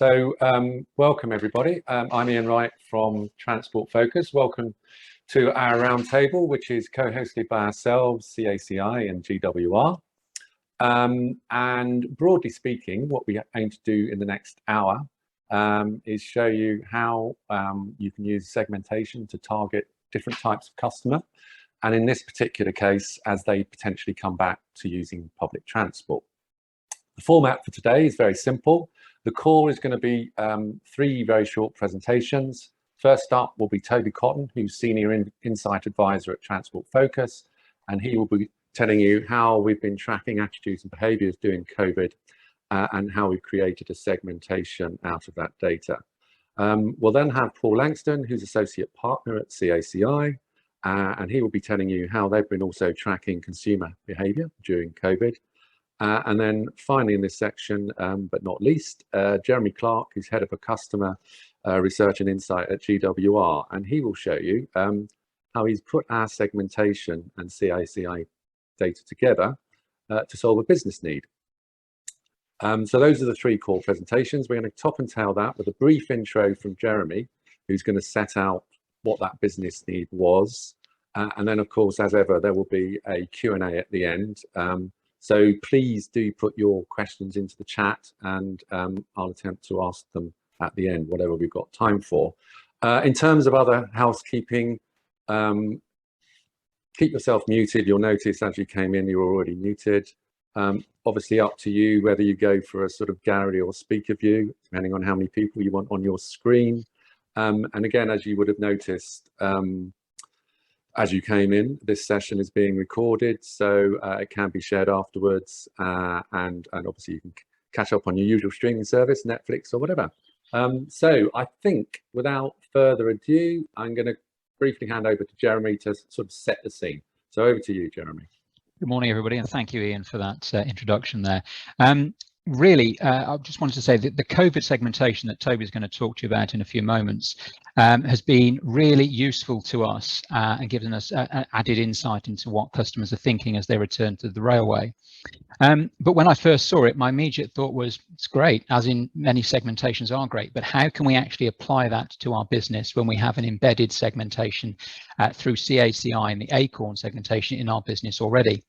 Welcome everybody. I'm Ian Wright from Transport Focus. Welcome to our roundtable, which is co-hosted by ourselves, CACI and GWR. And broadly speaking, what we aim to do in the next hour is show you how you can use segmentation to target different types of customer. And in this particular case, as they potentially come back to using public transport. The format for today is very simple. The call is going to be 3 very short presentations. First up will be Toby Cotton, who's Senior Insight Advisor at Transport Focus, and he will be telling you how we've been tracking attitudes and behaviours during COVID and how we've created a segmentation out of that data. We'll then have Paul Langston, who's Associate Partner at CACI, and he will be telling you how they've been also tracking consumer behaviour during COVID. And then finally in this section, but not least, Jeremy Clark, who's Head of a Customer Research and Insight at GWR, and he will show you how he's put our segmentation and CACI data together to solve a business need. So those are the 3 core presentations. We're going to top and tail that with a brief intro from Jeremy, who's going to set out what that business need was. And then, of course, as ever, there will be a Q&A at the end. So please do put your questions into the chat and I'll attempt to ask them at the end, whatever we've got time for. In terms of other housekeeping, keep yourself muted. You'll notice as you came in, you're already muted. Obviously up to you whether you go for a sort of gallery or speaker view, depending on how many people you want on your screen. And again, as you would have noticed, as you came in, this session is being recorded, so it can be shared afterwards, and obviously you can catch up on your usual streaming service, Netflix or whatever. So I think without further ado, I'm going to briefly hand over to Jeremy to sort of set the scene. So over to you, Jeremy. Good morning, everybody, and thank you, Ian, for that introduction there. Really, I just wanted to say that the COVID segmentation that Toby's going to talk to you about in a few moments has been really useful to us and given us added insight into what customers are thinking as they return to the railway. But when I first saw it, my immediate thought was, it's great, as in many segmentations are great, but how can we actually apply that to our business when we have an embedded segmentation through CACI and the Acorn segmentation in our business already?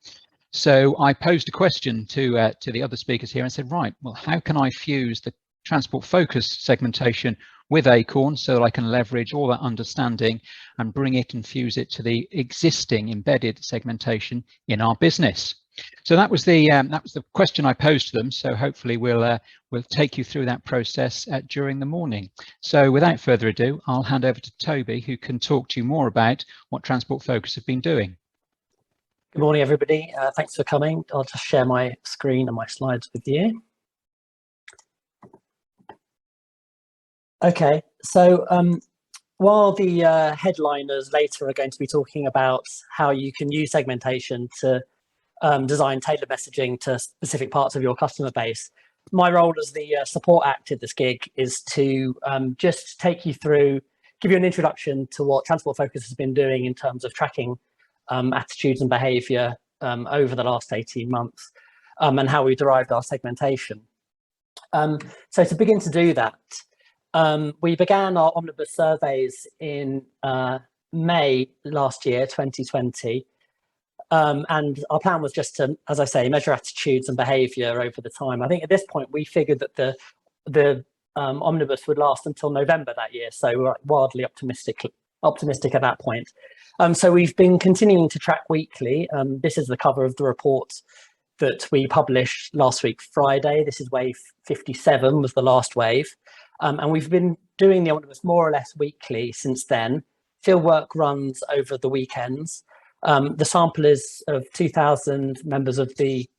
So I posed a question to the other speakers here and said, right, well, how can I fuse the transport focus segmentation with Acorn so that I can leverage all that understanding and bring it and fuse it to the existing embedded segmentation in our business? So that was the question I posed to them. So hopefully we'll take you through that process during the morning. So without further ado, I'll hand over to Toby, who can talk to you more about what Transport Focus have been doing. Good morning, everybody. Thanks for coming. I'll just share my screen and my slides with you. Okay, so while the headliners later are going to be talking about how you can use segmentation to design tailored messaging to specific parts of your customer base, my role as the support act at this gig is to just take you through, give you an introduction to what Transport Focus has been doing in terms of tracking attitudes and behaviour over the last 18 months and how we derived our segmentation. So to begin to do that, we began our Omnibus Surveys in May last year, 2020. And our plan was just to, as I say, measure attitudes and behaviour over the time. I think at this point, we figured that the Omnibus would last until November that year. So we're wildly optimistic at that point. So we've been continuing to track weekly. This is the cover of the report that we published last week, Friday. This is wave 57 was the last wave. And we've been doing the Omnibus more or less weekly since then. Field work runs over the weekends. The sample is of 2,000 members of the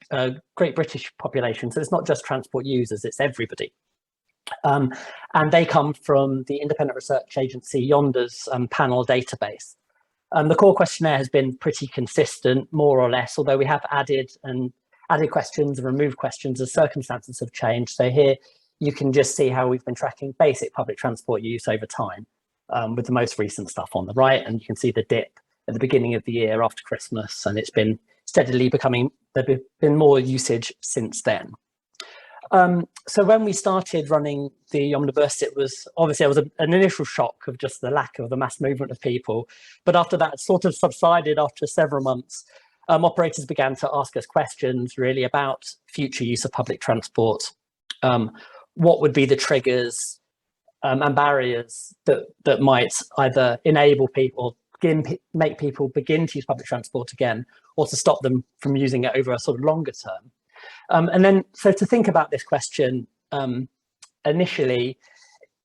Great British population. So it's not just transport users, it's everybody. And they come from the independent research agency Yonder's panel database. The core questionnaire has been pretty consistent, more or less, although we have added questions and removed questions as circumstances have changed. So here you can just see how we've been tracking basic public transport use over time with the most recent stuff on the right. And you can see the dip at the beginning of the year after Christmas, and it's been steadily becoming, there's been more usage since then. So when we started running the Omnibus, it was obviously there was an initial shock of just the lack of the mass movement of people. But after that, it sort of subsided after several months. Operators began to ask us questions really about future use of public transport. What would be the triggers and barriers that might either enable people, make people begin to use public transport again, or to stop them from using it over a sort of longer term. And then, so to think about this question, initially,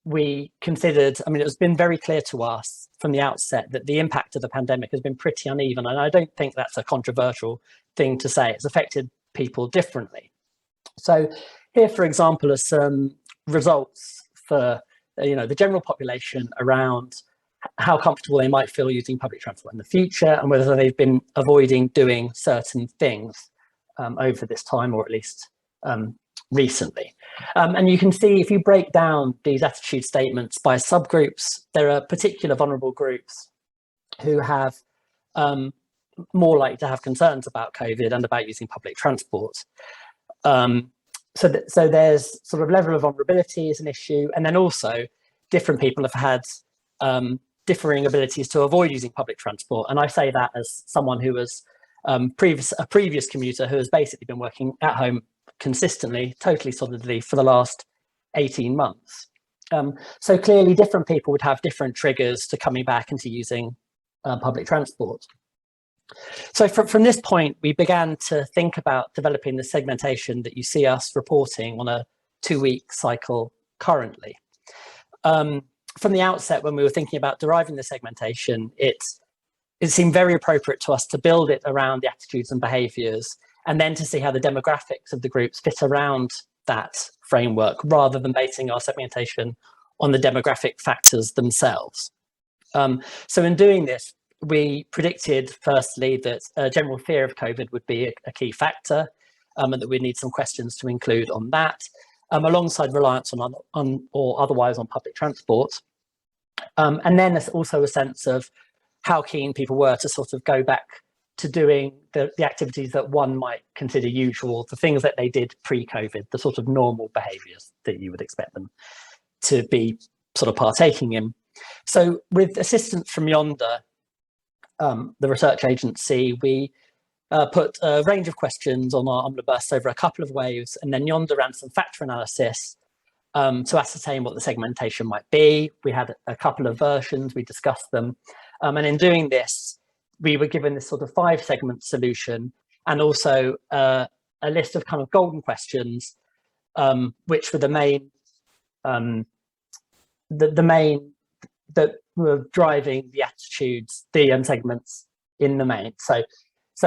we considered, I mean, it's been very clear to us from the outset that the impact of the pandemic has been pretty uneven. And I don't think that's a controversial thing to say. It's affected people differently. So here, for example, are some results for, the general population around how comfortable they might feel using public transport in the future and whether they've been avoiding doing certain things over this time, or at least recently. And you can see if you break down these attitude statements by subgroups, there are particular vulnerable groups who have more likely to have concerns about COVID and about using public transport. So there's sort of level of vulnerability is an issue, and then also different people have had differing abilities to avoid using public transport. And I say that as someone who was a previous commuter who has basically been working at home consistently, totally solidly for the last 18 months. So clearly different people would have different triggers to coming back into using public transport. So from this point, we began to think about developing the segmentation that you see us reporting on a 2-week cycle currently. From the outset, when we were thinking about deriving the segmentation, it seemed very appropriate to us to build it around the attitudes and behaviours, and then to see how the demographics of the groups fit around that framework, rather than basing our segmentation on the demographic factors themselves. So in doing this, we predicted, firstly, that a general fear of COVID would be a key factor, and that we'd need some questions to include on that, alongside reliance on or otherwise on public transport. And then there's also a sense of how keen people were to sort of go back to doing the activities that one might consider usual, the things that they did pre-COVID, the sort of normal behaviours that you would expect them to be sort of partaking in. So with assistance from Yonder, the research agency, we put a range of questions on our Omnibus over a couple of waves, and then Yonder ran some factor analysis to ascertain what the segmentation might be. We had a couple of versions, we discussed them. And in doing this, we were given this sort of 5-segment solution, and also a list of kind of golden questions, which were the main that were driving the attitudes, the segments in the main. So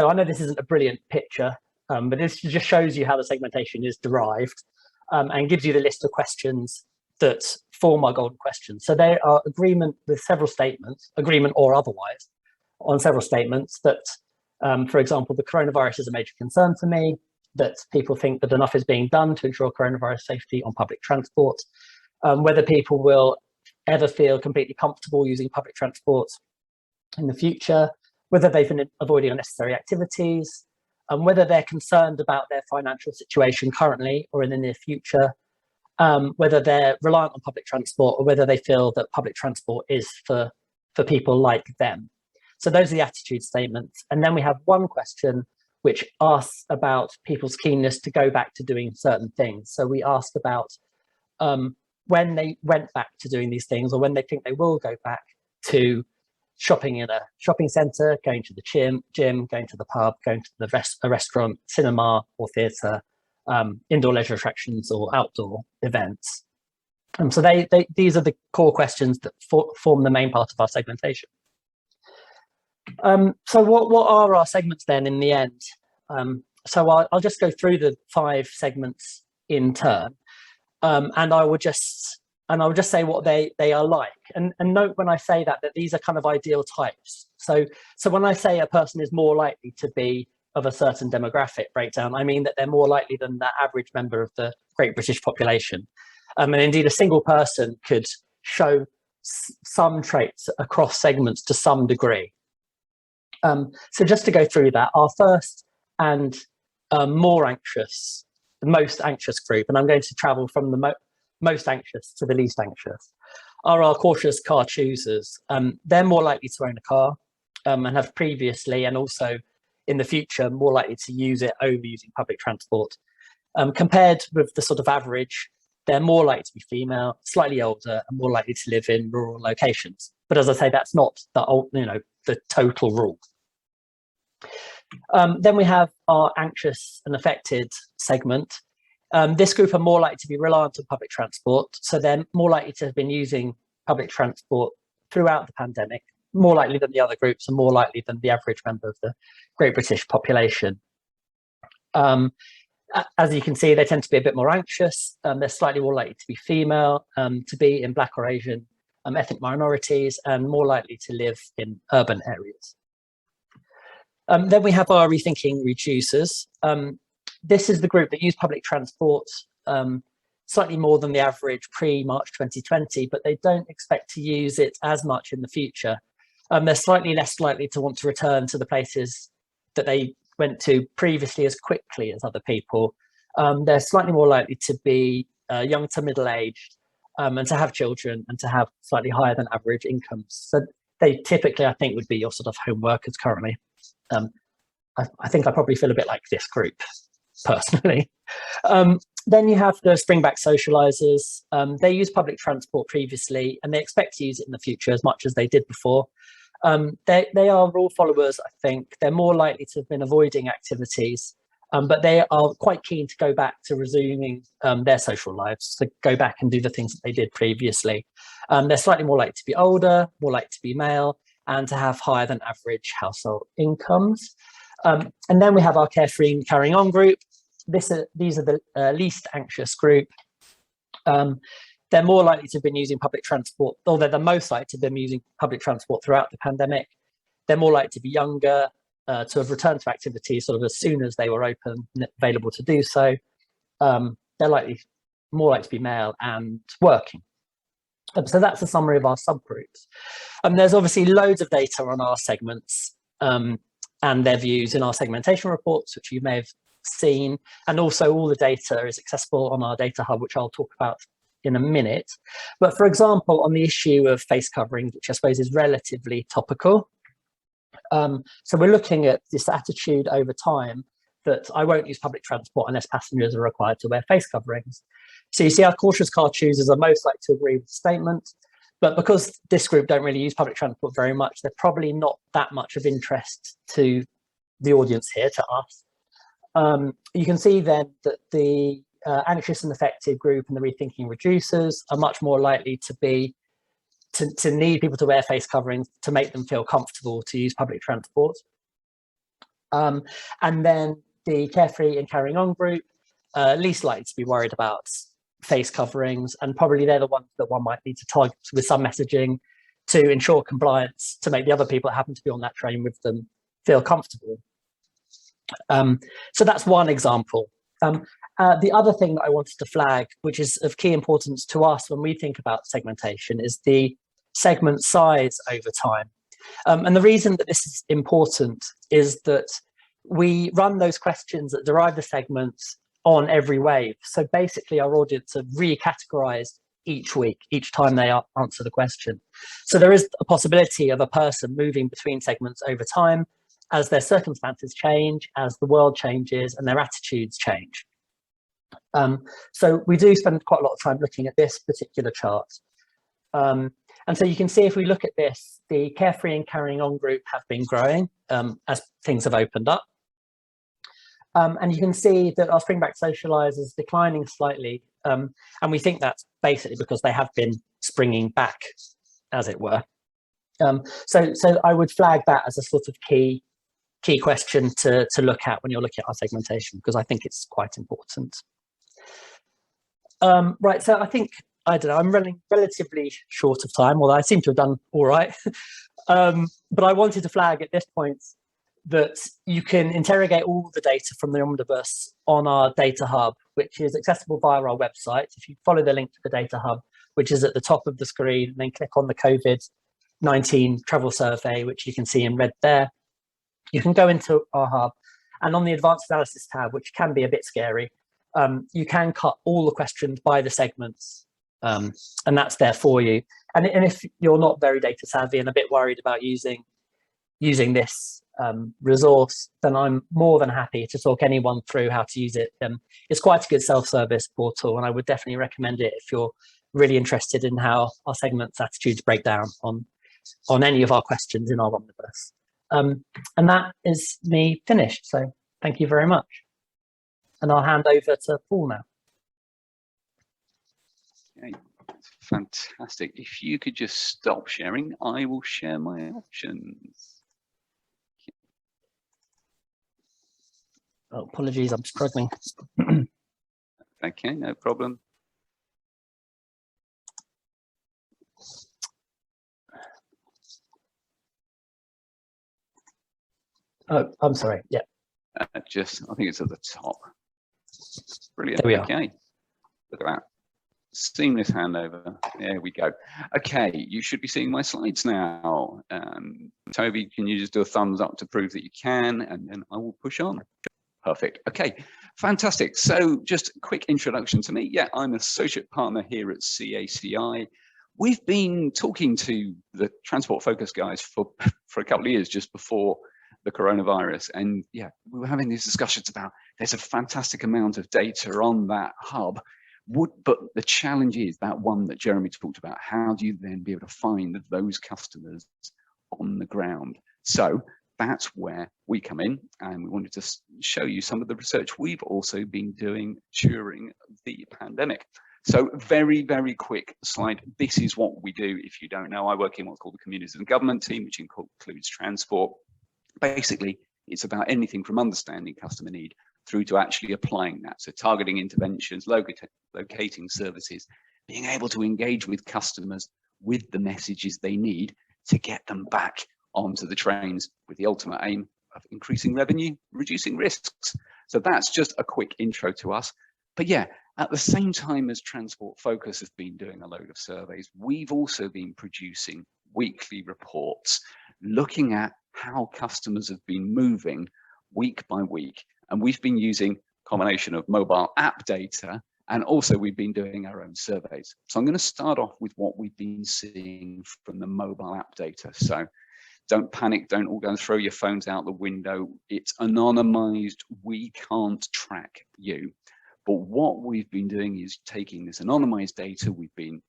I know this isn't a brilliant picture, but this just shows you how the segmentation is derived, and gives you the list of questions that form our golden questions. So they are agreement with several statements, agreement or otherwise, on several statements that, for example, the coronavirus is a major concern for me, that people think that enough is being done to ensure coronavirus safety on public transport, whether people will ever feel completely comfortable using public transport in the future, whether they've been avoiding unnecessary activities, and whether they're concerned about their financial situation currently or in the near future, whether they're reliant on public transport, or whether they feel that public transport is for people like them. So those are the attitude statements. And then we have one question which asks about people's keenness to go back to doing certain things. So we asked about when they went back to doing these things, or when they think they will go back to shopping in a shopping centre, going to the gym, going to the pub, going to a restaurant, cinema or theatre, indoor leisure attractions or outdoor events. So these are the core questions that form the main part of our segmentation. So what are our segments then in the end? So I'll just go through the 5 segments in turn, and I will just say what they are like. And note when I say that these are kind of ideal types. So when I say a person is more likely to be of a certain demographic breakdown, I mean that they're more likely than the average member of the Great British population. And indeed, a single person could show some traits across segments to some degree. So just to go through that, our first and more anxious the most anxious group, and I'm going to travel from the most anxious to the least anxious, are our cautious car choosers. They're more likely to own a car and have previously, and also in the future, more likely to use it over using public transport. Compared with the sort of average, they're more likely to be female, slightly older, and more likely to live in rural locations. But as I say, that's not the total rule. Then we have our anxious and affected segment. This group are more likely to be reliant on public transport, so they're more likely to have been using public transport throughout the pandemic, more likely than the other groups and more likely than the average member of the Great British population. As you can see, they tend to be a bit more anxious. They're slightly more likely to be female, to be in Black or Asian ethnic minorities, and more likely to live in urban areas. Then we have our rethinking reducers. This is the group that use public transport slightly more than the average pre-March 2020, but they don't expect to use it as much in the future. They're slightly less likely to want to return to the places that they went to previously as quickly as other people. They're slightly more likely to be young to middle-aged and to have children and to have slightly higher than average incomes. So they typically, I think, would be your sort of home workers currently. I think I probably feel a bit like this group, personally. Then you have the springback socializers. They use public transport previously, and they expect to use it in the future as much as they did before. They are rule followers, I think. They're more likely to have been avoiding activities, but they are quite keen to go back to resuming their social lives, to go back and do the things that they did previously. They're slightly more likely to be older, more likely to be male, and to have higher than average household incomes. And then we have our carefree and carrying on group. These are the least anxious group. They're more likely to have been using public transport, or they're the most likely to have been using public transport throughout the pandemic. They're more likely to be younger, to have returned to activities sort of as soon as they were open and available to do so. They're more likely to be male and working. So that's a summary of our subgroups. There's obviously loads of data on our segments and their views in our segmentation reports, which you may have seen. And also all the data is accessible on our data hub, which I'll talk about in a minute. But for example, on the issue of face coverings, which I suppose is relatively topical. So we're looking at this attitude over time that I won't use public transport unless passengers are required to wear face coverings. So you see our cautious car choosers are most likely to agree with the statement, but because this group don't really use public transport very much, they're probably not that much of interest to the audience here, to us. You can see then that the anxious and affected group and the rethinking reducers are much more likely to be to need people to wear face coverings to make them feel comfortable to use public transport. And then the carefree and carrying on group, least likely to be worried about face coverings, and probably they're the ones that one might need to target with some messaging to ensure compliance, to make the other people that happen to be on that train with them feel comfortable. So that's one example. The other thing that I wanted to flag, which is of key importance to us when we think about segmentation, is the segment size over time. And the reason that this is important is that we run those questions that derive the segments on every wave. So basically our audience are recategorized each week, each time they answer the question. So there is a possibility of a person moving between segments over time as their circumstances change, as the world changes, and their attitudes change. So we do spend quite a lot of time looking at this particular chart. And so you can see, if we look at this, the carefree and carrying on group have been growing as things have opened up. And you can see that our springback socializers is declining slightly. And we think that's basically because they have been springing back, as it were. So I would flag that as a sort of key question to look at when you're looking at our segmentation, because I think it's quite important. Right, so I think, I don't know, I'm running relatively short of time, although I seem to have done all right. But I wanted to flag at this point that you can interrogate all the data from the Omnibus on our data hub, which is accessible via our website. If you follow the link to the data hub, which is at the top of the screen, and then click on the COVID-19 travel survey, which you can see in red there, you can go into our hub, and on the advanced analysis tab, which can be a bit scary, you can cut all the questions by the segments, and that's there for you. And if you're not very data savvy and a bit worried about using this resource, then I'm more than happy to talk anyone through how to use it. It's quite a good self-service portal, and I would definitely recommend it if you're really interested in how our segments attitudes break down on any of our questions in our omnibus. And that is me finished. So thank you very much. And I'll hand over to Paul now. Okay, fantastic. If you could just stop sharing, I will share my options. Oh, apologies, I'm struggling. Okay, no problem. Oh, I'm sorry. Yeah. I think it's at the top. Brilliant. There we are. Okay. Look at that. Seamless handover. There we go. Okay, you should be seeing my slides now. Toby, can you just do a thumbs up to prove that you can, and then I will push on. Perfect. Okay, fantastic. So just a quick introduction to me. Yeah, I'm associate partner here at CACI. We've been talking to the transport focus guys for a couple of years just before the coronavirus, and yeah, we were having these discussions about there's a fantastic amount of data on that hub, but the challenge is that one that Jeremy talked about. How do you then be able to find those customers on the ground? So that's where we come in, and we wanted to show you some of the research we've also been doing during the pandemic. So very, very quick slide. This is what we do. If you don't know, I work in what's called the Communities and Government team, which includes transport. Basically, it's about anything from understanding customer need through to actually applying that. So targeting interventions, locating services, being able to engage with customers with the messages they need to get them back onto the trains with the ultimate aim of increasing revenue, reducing risks. So that's just a quick intro to us. But yeah, at the same time as Transport Focus has been doing a load of surveys, we've also been producing weekly reports looking at how customers have been moving week by week. And we've been using a combination of mobile app data, and also we've been doing our own surveys. So I'm going to start off with what we've been seeing from the mobile app data. So don't panic, don't all go and throw your phones out the window. It's anonymized, we can't track you. But what we've been doing is taking this anonymized data, we've been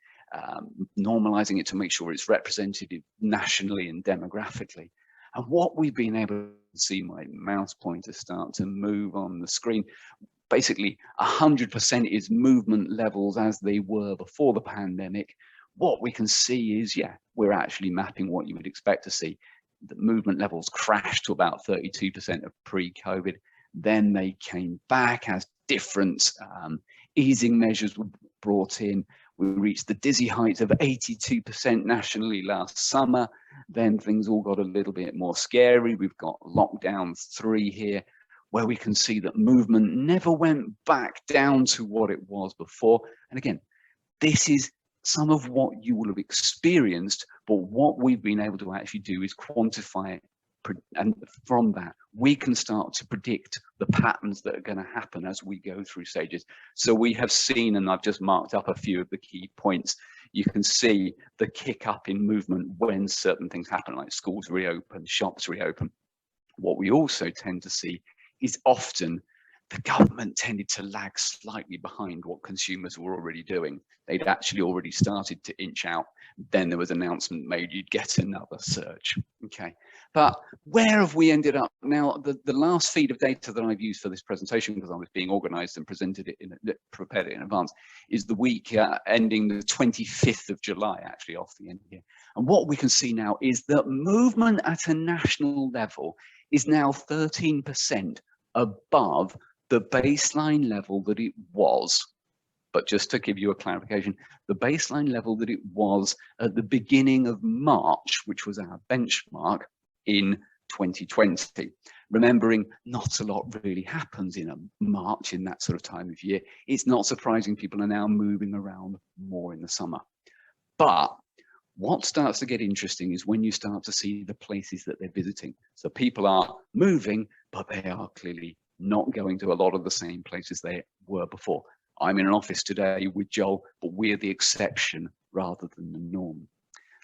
normalizing it to make sure it's representative nationally and demographically. And what we've been able to see, my mouse pointer start to move on the screen, basically 100% is movement levels as they were before the pandemic. What we can see is, yeah, we're actually mapping what you would expect to see. The movement levels crashed to about 32% of pre-COVID. Then they came back as different easing measures were brought in. We reached the dizzy height of 82% nationally last summer. Then things all got a little bit more scary. We've got lockdown 3 here, where we can see that movement never went back down to what it was before. And again, this is some of what you will have experienced, but what we've been able to actually do is quantify it. And from that, we can start to predict the patterns that are going to happen as we go through stages. So we have seen, and I've just marked up a few of the key points, you can see the kick up in movement when certain things happen, like schools reopen, shops reopen. What we also tend to see is often the government tended to lag slightly behind what consumers were already doing. They'd actually already started to inch out. Then there was an announcement made, you'd get another surge. Okay, but where have we ended up now? The last feed of data that I've used for this presentation, because I was being organized and prepared it in advance, is the week ending the 25th of July, actually off the end here. And what we can see now is that movement at a national level is now 13% above the baseline level that it was. But just to give you a clarification, the baseline level that it was at the beginning of March, which was our benchmark in 2020. Remembering not a lot really happens in a March, in that sort of time of year. It's not surprising people are now moving around more in the summer. But what starts to get interesting is when you start to see the places that they're visiting. So people are moving, but they are clearly not going to a lot of the same places they were before. I'm in an office today with Joel, but we're the exception rather than the norm.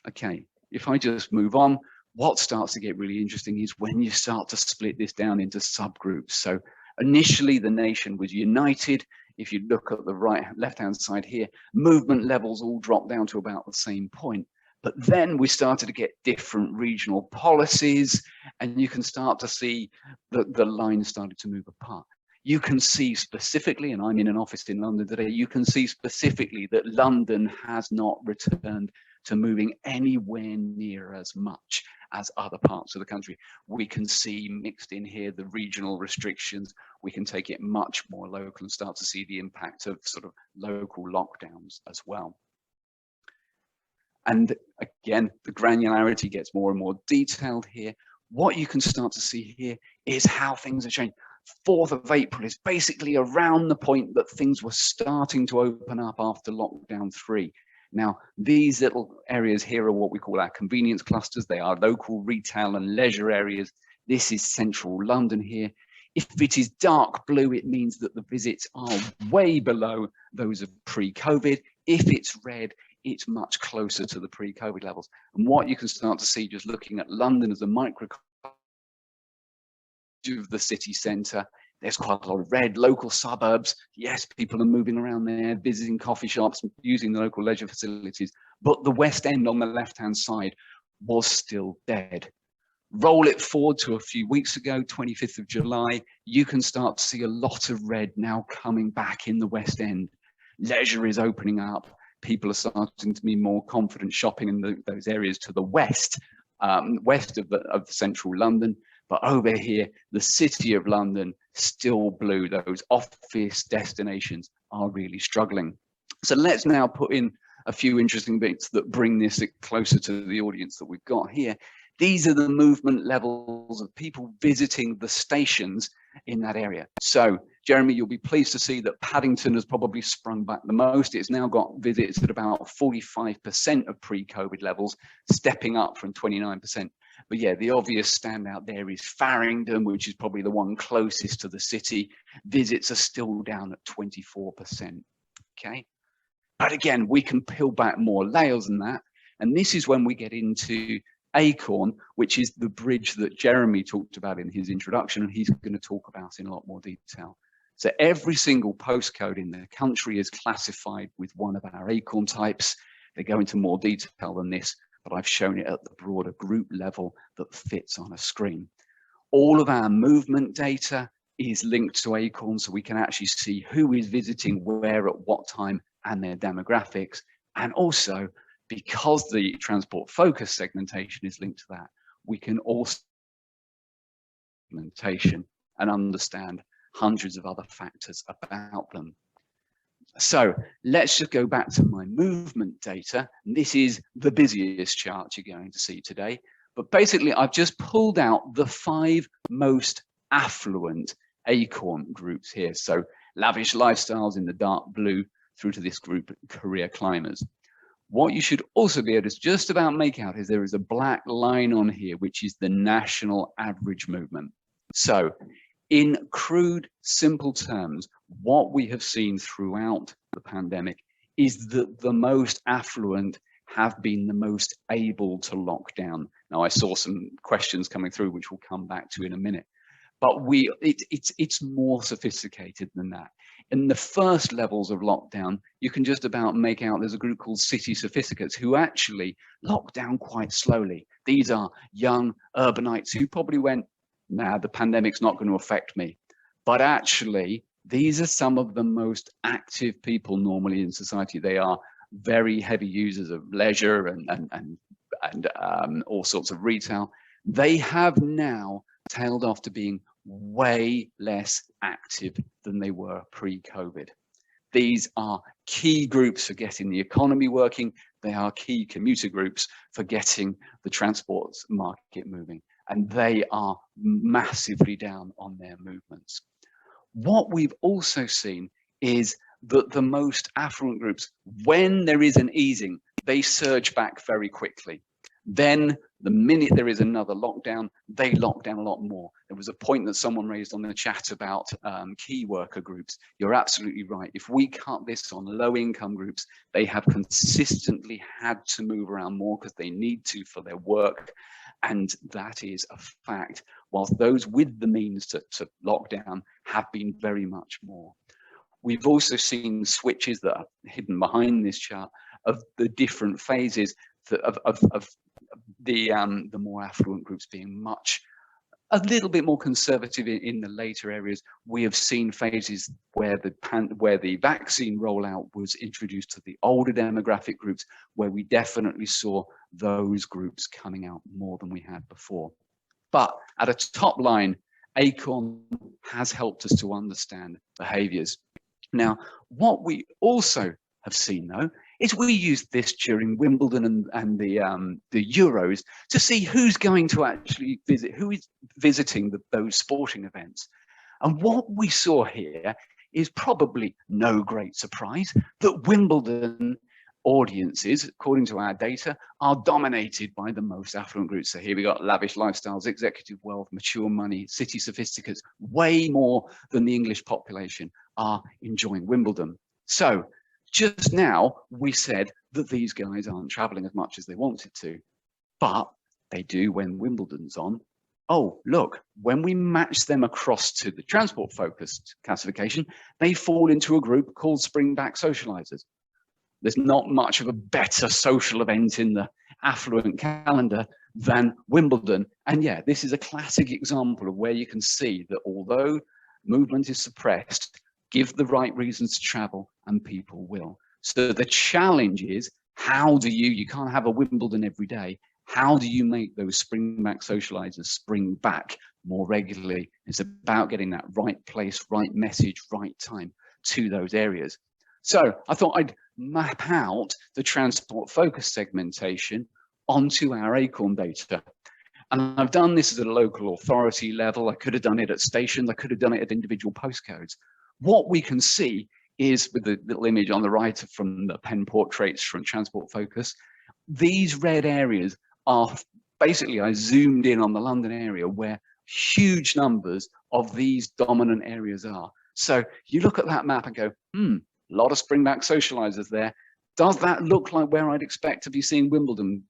Okay, if I just move on, what starts to get really interesting is when you start to split this down into subgroups. So initially the nation was united. If you look at the left-hand side here, movement levels all dropped down to about the same point. But then we started to get different regional policies, and you can start to see the lines started to move apart. You can see specifically, and I'm in an office in London today, you can see specifically that London has not returned to moving anywhere near as much as other parts of the country. We can see mixed in here the regional restrictions. We can take it much more local and start to see the impact of sort of local lockdowns as well. And again, the granularity gets more and more detailed here. What you can start to see here is how things are changing. 4th of April is basically around the point that things were starting to open up after lockdown 3. Now, these little areas here are what we call our convenience clusters. They are local retail and leisure areas. This is central London here. If it is dark blue, it means that the visits are way below those of pre-COVID. If it's red, it's much closer to the pre-COVID levels. And what you can start to see just looking at London as a microcosm of the city centre, there's quite a lot of red. Local suburbs, yes, people are moving around there, visiting coffee shops, using the local leisure facilities, but the West End on the left-hand side was still dead. Roll it forward to a few weeks ago, 25th of July, you can start to see a lot of red now coming back in the West End. Leisure is opening up. People are starting to be more confident shopping in those areas to the west, west of central London. But over here, the city of London, still blue. Those office destinations are really struggling. So let's now put in a few interesting bits that bring this closer to the audience that we've got here. These are the movement levels of people visiting the stations in that area. So, Jeremy, you'll be pleased to see that Paddington has probably sprung back the most. It's now got visits at about 45% of pre-COVID levels, stepping up from 29%. But yeah, the obvious standout there is Farringdon, which is probably the one closest to the city. Visits are still down at 24%. Okay. But again, we can peel back more layers than that. And this is when we get into Acorn, which is the bridge that Jeremy talked about in his introduction, and he's going to talk about in a lot more detail. So every single postcode in the country is classified with one of our Acorn types. They go into more detail than this, but I've shown it at the broader group level that fits on a screen. All of our movement data is linked to Acorn, so we can actually see who is visiting where at what time and their demographics. And also, because the transport focus segmentation is linked to that, we can also segmentation and understand hundreds of other factors about them. So let's just go back to my movement data. This is the busiest chart you're going to see today. But basically, I've just pulled out the 5 most affluent Acorn groups here. So lavish lifestyles in the dark blue through to this group, career climbers. What you should also be able to just about make out is there is a black line on here, which is the national average movement. So in crude, simple terms, what we have seen throughout the pandemic is that the most affluent have been the most able to lock down. Now, I saw some questions coming through, which we'll come back to in a minute. But it's more sophisticated than that. In the first levels of lockdown, you can just about make out there's a group called City Sophisticates who actually lock down quite slowly. These are young urbanites who probably went, nah, the pandemic's not going to affect me. But actually, these are some of the most active people normally in society. They are very heavy users of leisure and all sorts of retail. They have now tailed off to being way less active than they were pre-COVID. These are key groups for getting the economy working. They are key commuter groups for getting the transport market moving. And they are massively down on their movements. What we've also seen is that the most affluent groups, when there is an easing, they surge back very quickly. Then the minute there is another lockdown, they lock down a lot more. There was a point that someone raised on the chat about key worker groups. You're absolutely right. If we cut this on low income groups, they have consistently had to move around more because they need to for their work. And that is a fact, whilst those with the means to lock down have been very much more. We've also seen switches that are hidden behind this chart of the different phases of the more affluent groups being a little bit more conservative in the later areas. We have seen phases where the vaccine rollout was introduced to the older demographic groups, where we definitely saw those groups coming out more than we had before. But at a top line, ACORN has helped us to understand behaviours. Now, what we also have seen, though, is we used this during Wimbledon and the Euros to see who's going to actually visit, who is visiting those sporting events. And what we saw here is probably no great surprise that Wimbledon audiences, according to our data, are dominated by the most affluent groups. So here we got lavish lifestyles, executive wealth, mature money, city sophisticates, way more than the English population are enjoying Wimbledon. So just now, we said that these guys aren't traveling as much as they wanted to, but they do when Wimbledon's on. Oh, look, when we match them across to the transport-focused classification, they fall into a group called Springback Socializers. There's not much of a better social event in the affluent calendar than Wimbledon. And yeah, this is a classic example of where you can see that although movement is suppressed, give the right reasons to travel and people will. So the challenge is, how do you can't have a Wimbledon every day. How do you make those Springback Socializers spring back more regularly? It's about getting that right place, right message, right time to those areas. So I thought I'd map out the transport focus segmentation onto our ACORN data. And I've done this at a local authority level. I could have done it at stations. I could have done it at individual postcodes. What we can see is, with the little image on the right from the pen portraits from Transport Focus, these red areas are basically, I zoomed in on the London area where huge numbers of these dominant areas are. So you look at that map and go, a lot of Springback Socializers there. Does that look like where I'd expect to be seeing Wimbledon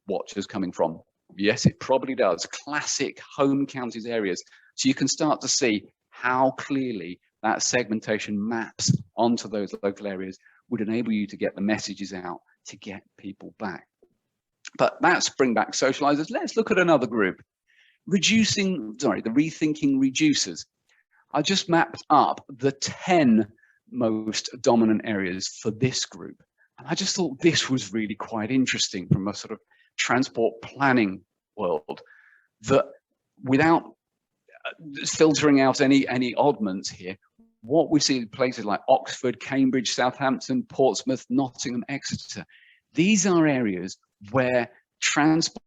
watchers coming from? Yes, it probably does. Classic home counties areas. So you can start to see how clearly that segmentation maps onto those local areas would enable you to get the messages out to get people back. But that's Springback Socializers. Let's look at another group. The rethinking reducers. I just mapped up the 10 most dominant areas for this group. And I just thought this was really quite interesting from a sort of transport planning world, that without filtering out any oddments here, what we see in places like Oxford, Cambridge, Southampton, Portsmouth, Nottingham, Exeter, these are areas where transport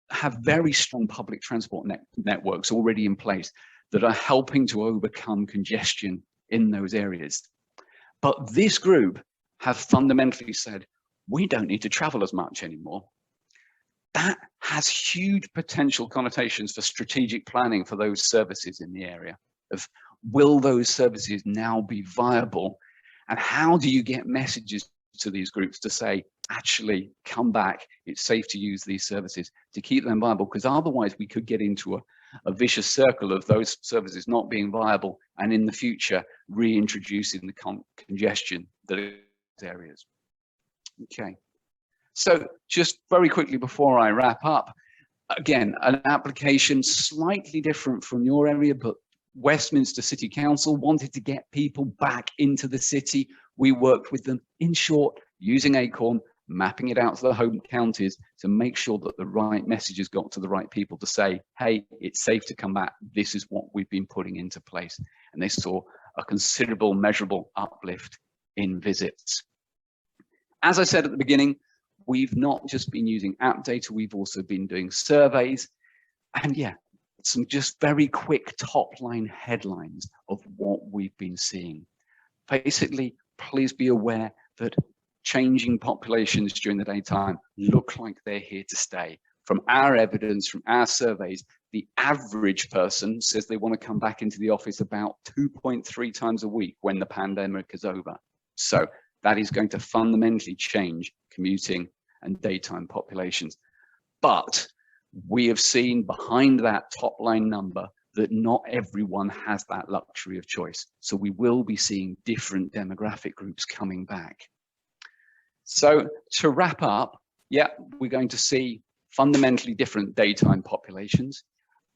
have very strong public transport networks already in place that are helping to overcome congestion in those areas. But this group have fundamentally said, we don't need to travel as much anymore. That has huge potential connotations for strategic planning for those services in the area of, will those services now be viable? And how do you get messages to these groups to say, actually, come back, it's safe to use these services to keep them viable? Because otherwise we could get into a vicious circle of those services not being viable and in the future reintroducing the congestion that is areas. Okay, so just very quickly before I wrap up, again, an application slightly different from your area, but Westminster City Council wanted to get people back into the city. We worked with them, in short, using ACORN, mapping it out to the home counties to make sure that the right messages got to the right people to say, hey, it's safe to come back. This is what we've been putting into place. And they saw a considerable measurable uplift in visits. As I said at the beginning, we've not just been using app data, we've also been doing surveys. And yeah, some just very quick top line headlines of what we've been seeing. Basically, please be aware that changing populations during the daytime look like they're here to stay. From our evidence, from our surveys, the average person says they want to come back into the office about 2.3 times a week when the pandemic is over. So that is going to fundamentally change commuting and daytime populations. But we have seen behind that top line number that not everyone has that luxury of choice. So we will be seeing different demographic groups coming back. So to wrap up, yeah, we're going to see fundamentally different daytime populations.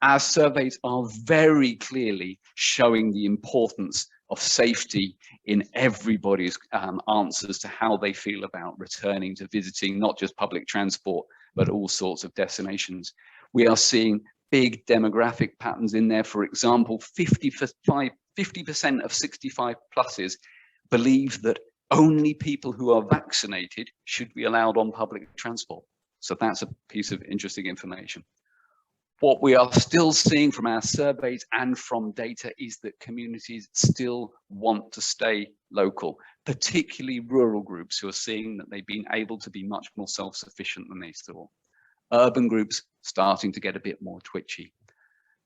Our surveys are very clearly showing the importance of safety in everybody's answers to how they feel about returning to visiting, not just public transport, but all sorts of destinations. We are seeing big demographic patterns in there. For example, 50% of 65 pluses believe that only people who are vaccinated should be allowed on public transport. So that's a piece of interesting information. What we are still seeing from our surveys and from data is that communities still want to stay local, particularly rural groups who are seeing that they've been able to be much more self-sufficient than they thought. Urban groups starting to get a bit more twitchy.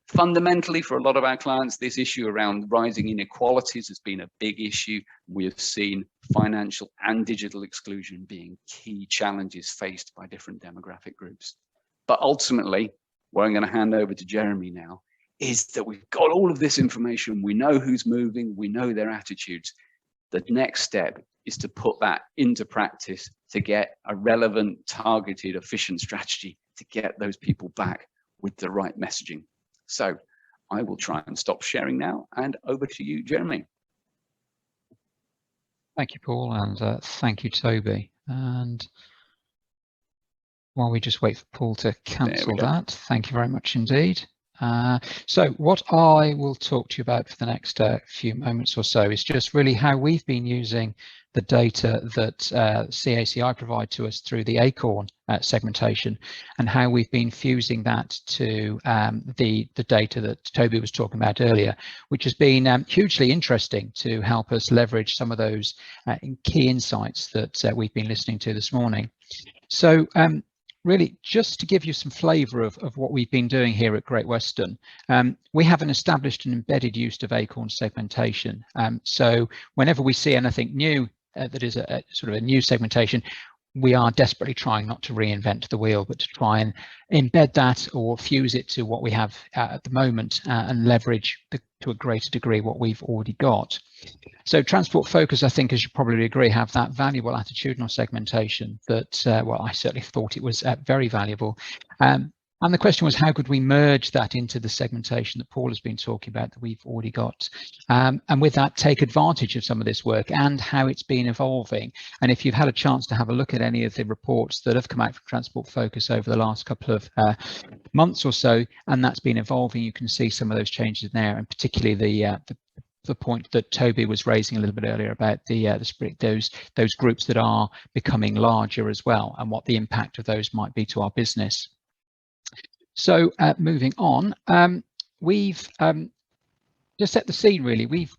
Fundamentally, for a lot of our clients, this issue around rising inequalities has been a big issue. We have seen financial and digital exclusion being key challenges faced by different demographic groups. But ultimately, what I'm going to hand over to Jeremy now is that we've got all of this information. We know who's moving, we know their attitudes. The next step is to put that into practice to get a relevant, targeted, efficient strategy to get those people back with the right messaging. So I will try and stop sharing now, and over to you, Jeremy. Thank you, Paul, and thank you, Toby. And while we just wait for Paul to cancel that, thank you very much indeed. So what I will talk to you about for the next few moments or so is just really how we've been using the data that CACI provide to us through the Acorn segmentation, and how we've been fusing that to the data that Toby was talking about earlier, which has been hugely interesting to help us leverage some of those key insights that we've been listening to this morning. So really, just to give you some flavour of what we've been doing here at Great Western, we have an established and embedded use of Acorn segmentation. So whenever we see anything new that is a sort of a new segmentation, we are desperately trying not to reinvent the wheel, but to try and embed that or fuse it to what we have at the moment and leverage to a greater degree what we've already got. So Transport Focus, I think, as you probably agree, have that valuable attitudinal segmentation that, well, I certainly thought it was very valuable. And the question was, how could we merge that into the segmentation that Paul has been talking about that we've already got? And with that, take advantage of some of this work and how it's been evolving. And if you've had a chance to have a look at any of the reports that have come out from Transport Focus over the last couple of months or so, and that's been evolving, you can see some of those changes in there, and particularly the point that Toby was raising a little bit earlier about those groups that are becoming larger as well, and what the impact of those might be to our business. So moving on, we've just set the scene really. We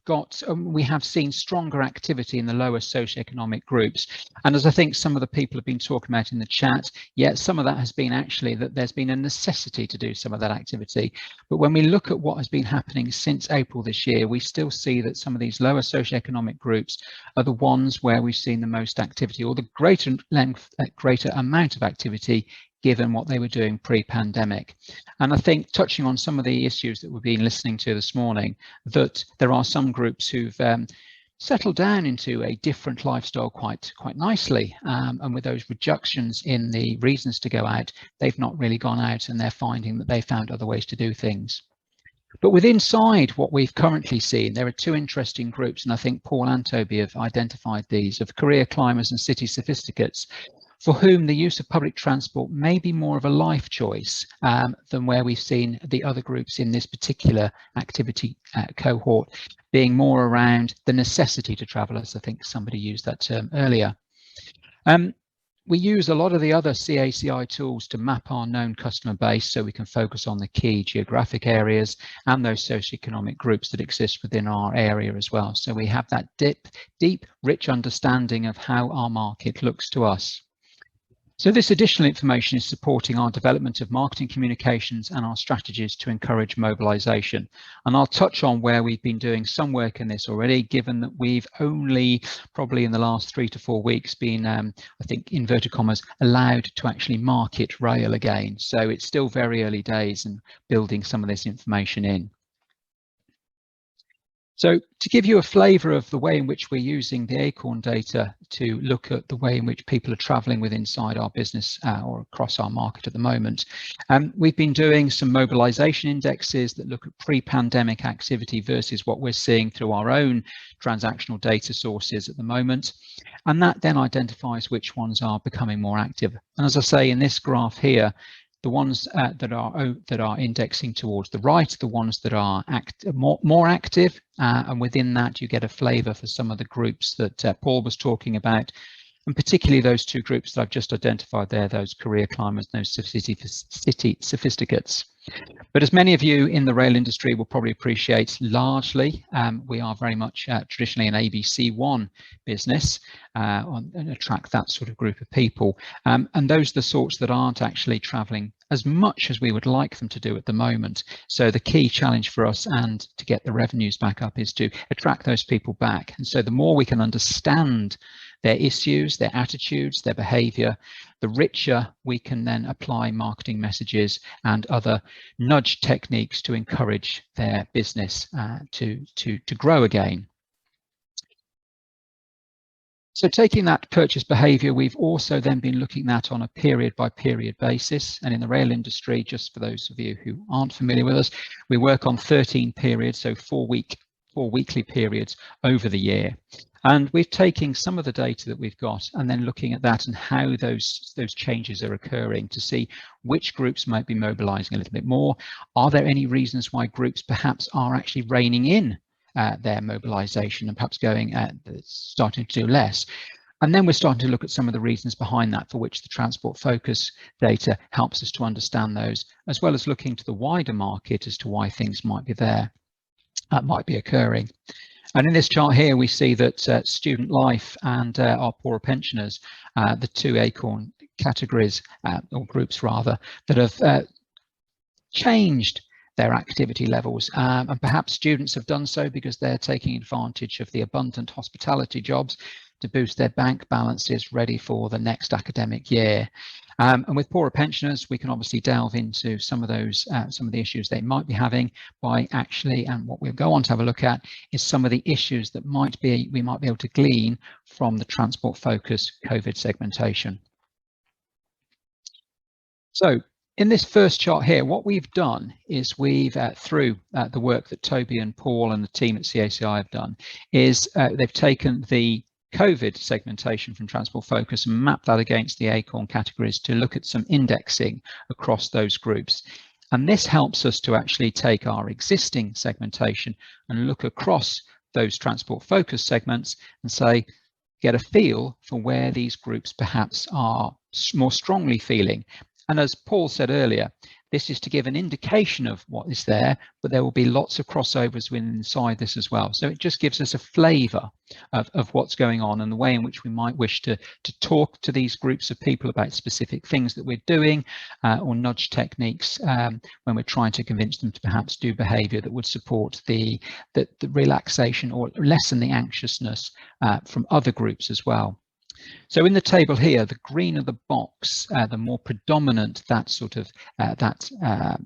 have seen stronger activity in the lower socioeconomic groups, and as I think some of the people have been talking about in the chat, yes, some of that has been actually that there's been a necessity to do some of that activity. But when we look at what has been happening since April this year, we still see that some of these lower socioeconomic groups are the ones where we've seen the most activity, or the greater amount of activity, given what they were doing pre-pandemic. And I think, touching on some of the issues that we've been listening to this morning, that there are some groups who've settled down into a different lifestyle quite nicely, and with those reductions in the reasons to go out, they've not really gone out, and they're finding that they found other ways to do things. But with inside what we've currently seen, there are two interesting groups, and I think Paul and Toby have identified these, of career climbers and city sophisticates, for whom the use of public transport may be more of a life choice than where we've seen the other groups in this particular activity cohort being more around the necessity to travel, as I think somebody used that term earlier. We use a lot of the other CACI tools to map our known customer base so we can focus on the key geographic areas and those socioeconomic groups that exist within our area as well. So we have that deep, rich understanding of how our market looks to us. So this additional information is supporting our development of marketing communications and our strategies to encourage mobilization. And I'll touch on where we've been doing some work in this already, given that we've only probably in the last 3 to 4 weeks been, I think, inverted commas, allowed to actually market rail again. So it's still very early days and building some of this information in. So to give you a flavour of the way in which we're using the Acorn data to look at the way in which people are travelling with inside our business or across our market at the moment, we've been doing some mobilisation indexes that look at pre-pandemic activity versus what we're seeing through our own transactional data sources at the moment. And that then identifies which ones are becoming more active. And as I say in this graph here, the ones that are indexing towards the right, the ones that are more active, and within that you get a flavour for some of the groups that Paul was talking about, and particularly those two groups that I've just identified there, those career climbers, those city sophisticates. But as many of you in the rail industry will probably appreciate, largely we are very much traditionally an ABC1 business and attract that sort of group of people. And those are the sorts that aren't actually travelling as much as we would like them to do at the moment. So the key challenge for us and to get the revenues back up is to attract those people back. And so the more we can understand their issues, their attitudes, their behaviour, the richer we can then apply marketing messages and other nudge techniques to encourage their business to grow again. So taking that purchase behaviour, we've also then been looking at on a period by period basis. And in the rail industry, just for those of you who aren't familiar with us, we work on 13 periods, so 4 weekly periods over the year. And we're taking some of the data that we've got and then looking at that and how those changes are occurring to see which groups might be mobilising a little bit more. Are there any reasons why groups perhaps are actually reining in their mobilisation and perhaps going starting to do less? And then we're starting to look at some of the reasons behind that, for which the transport focus data helps us to understand those, as well as looking to the wider market as to why things might be there, might be occurring. And in this chart here, we see that student life and our poorer pensioners, the two Acorn categories, or groups rather, that have changed their activity levels. And perhaps students have done so because they're taking advantage of the abundant hospitality jobs to boost their bank balances ready for the next academic year. And with poorer pensioners, we can obviously delve into some of those, some of the issues they might be having by actually, and what we'll go on to have a look at is some of the issues that we might be able to glean from the transport focus COVID segmentation. So in this first chart here, what we've done is we've, through the work that Toby and Paul and the team at CACI have done, is they've taken the COVID segmentation from Transport Focus and map that against the Acorn categories to look at some indexing across those groups. And this helps us to actually take our existing segmentation and look across those Transport Focus segments and say, get a feel for where these groups perhaps are more strongly feeling. And as Paul said earlier, this is to give an indication of what is there, but there will be lots of crossovers inside this as well. So it just gives us a flavour of what's going on and the way in which we might wish to talk to these groups of people about specific things that we're doing or nudge techniques when we're trying to convince them to perhaps do behaviour that would support the relaxation or lessen the anxiousness from other groups as well. So in the table here, the greener the box, the more predominant that sort of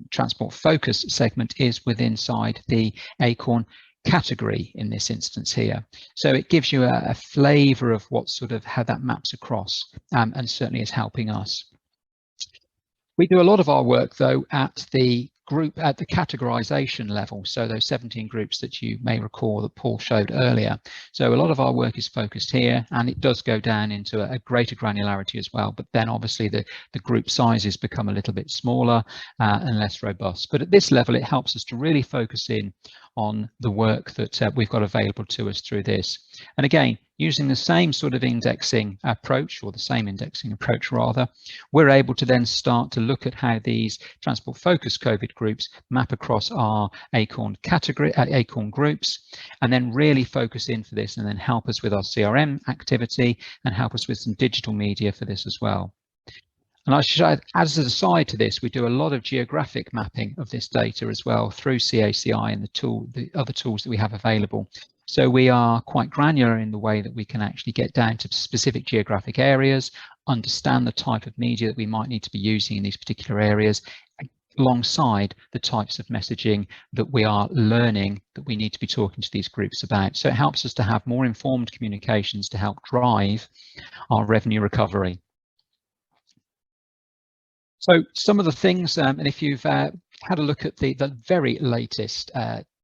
transport focus segment is within inside the Acorn category in this instance here. So it gives you a flavour of what sort of how that maps across and certainly is helping us. We do a lot of our work though at the categorization level, so those 17 groups that you may recall that Paul showed earlier. So a lot of our work is focused here, and it does go down into a greater granularity as well, but then obviously the group sizes become a little bit smaller and less robust. But at this level, it helps us to really focus in on the work that we've got available to us through this. And again, using the same sort of indexing approach, or the same indexing approach rather, we're able to then start to look at how these transport focused COVID groups map across our Acorn Acorn groups, and then really focus in for this, and then help us with our CRM activity and help us with some digital media for this as well. And I should add, as an aside to this, we do a lot of geographic mapping of this data as well through CACI and the other tools that we have available. So we are quite granular in the way that we can actually get down to specific geographic areas, understand the type of media that we might need to be using in these particular areas, alongside the types of messaging that we are learning that we need to be talking to these groups about. So it helps us to have more informed communications to help drive our revenue recovery. So some of the things, and if you've had a look at the very latest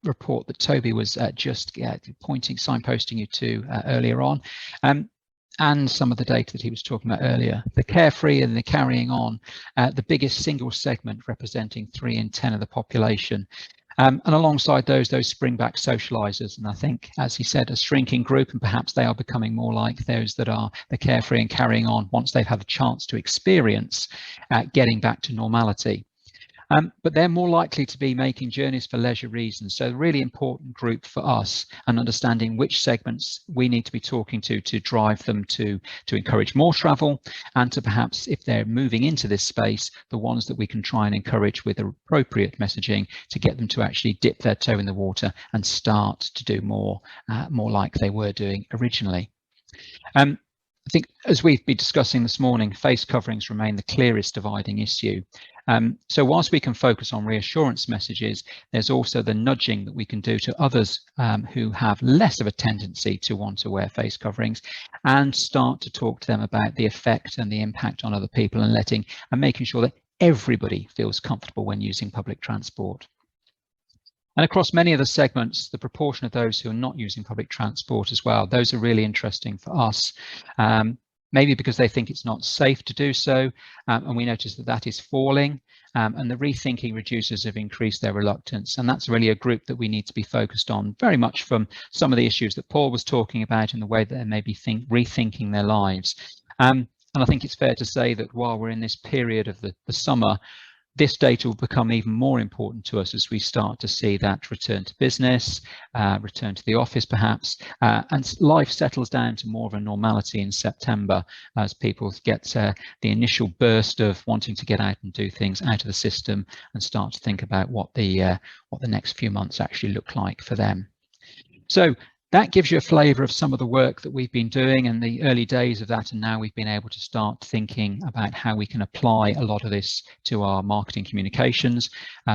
report that Toby was just signposting you to earlier on, and some of the data that he was talking about earlier, the carefree and the carrying on, the biggest single segment representing 3 in 10 of the population. And alongside those spring back socializers, and I think, as he said, a shrinking group, and perhaps they are becoming more like those that are the carefree and carrying on once they've had a chance to experience getting back to normality. But they're more likely to be making journeys for leisure reasons. So a really important group for us, and understanding which segments we need to be talking to drive them to encourage more travel, and to perhaps, if they're moving into this space, the ones that we can try and encourage with appropriate messaging to get them to actually dip their toe in the water and start to do more like they were doing originally. I think, as we've been discussing this morning, face coverings remain the clearest dividing issue. So whilst we can focus on reassurance messages, there's also the nudging that we can do to others who have less of a tendency to want to wear face coverings, and start to talk to them about the effect and the impact on other people, and making sure that everybody feels comfortable when using public transport. And across many of the segments, the proportion of those who are not using public transport as well, those are really interesting for us, maybe because they think it's not safe to do so, and we notice that that is falling, and the rethinking reducers have increased their reluctance, and that's really a group that we need to be focused on, very much from some of the issues that Paul was talking about in the way that they may be rethinking their lives. And I think it's fair to say that while we're in this period of the summer, this data will become even more important to us as we start to see that return to business, return to the office perhaps, and life settles down to more of a normality in September, as people get the initial burst of wanting to get out and do things out of the system, and start to think about what the next few months actually look like for them. So that gives you a flavour of some of the work that we've been doing and the early days of that, and now we've been able to start thinking about how we can apply a lot of this to our marketing communications,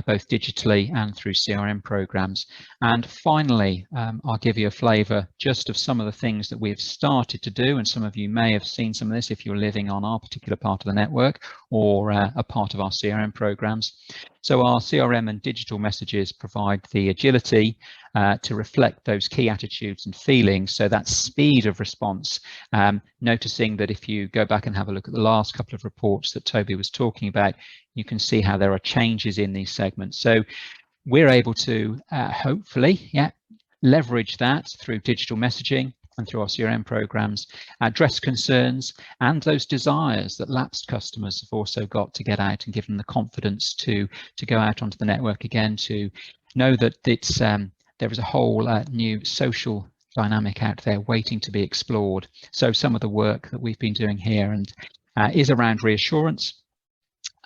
both digitally and through CRM programs. And finally, I'll give you a flavour just of some of the things that we've started to do, and some of you may have seen some of this if you're living on our particular part of the network, or a part of our CRM programs. So our CRM and digital messages provide the agility to reflect those key attitudes and feelings, so that speed of response, noticing that if you go back and have a look at the last couple of reports that Toby was talking about, you can see how there are changes in these segments. So we're able to hopefully leverage that through digital messaging and through our CRM programs, address concerns and those desires that lapsed customers have also got to get out, and give them the confidence to go out onto the network again, to know that it's there is a whole new social dynamic out there waiting to be explored. So some of the work that we've been doing here and is around reassurance,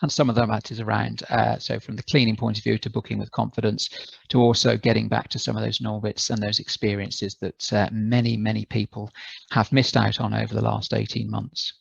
and some of that is around, so from the cleaning point of view to booking with confidence, to also getting back to some of those Norvits and those experiences that many people have missed out on over the last 18 months.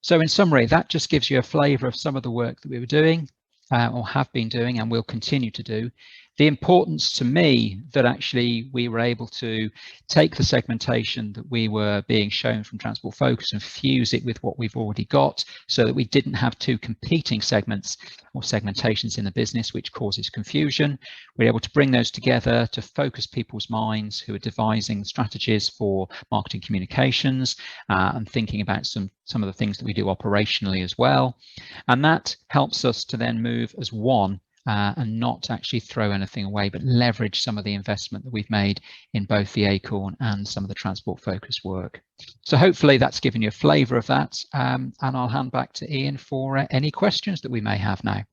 So in summary, that just gives you a flavour of some of the work that we were doing, or have been doing, and will continue to do. The importance to me that actually we were able to take the segmentation that we were being shown from Transport Focus and fuse it with what we've already got, so that we didn't have two competing segments or segmentations in the business, which causes confusion. We're able to bring those together to focus people's minds who are devising strategies for marketing communications, and thinking about some of the things that we do operationally as well. And that helps us to then move as one and not actually throw anything away, but leverage some of the investment that we've made in both the Acorn and some of the transport focused work. So hopefully that's given you a flavour of that, and I'll hand back to Ian for any questions that we may have now.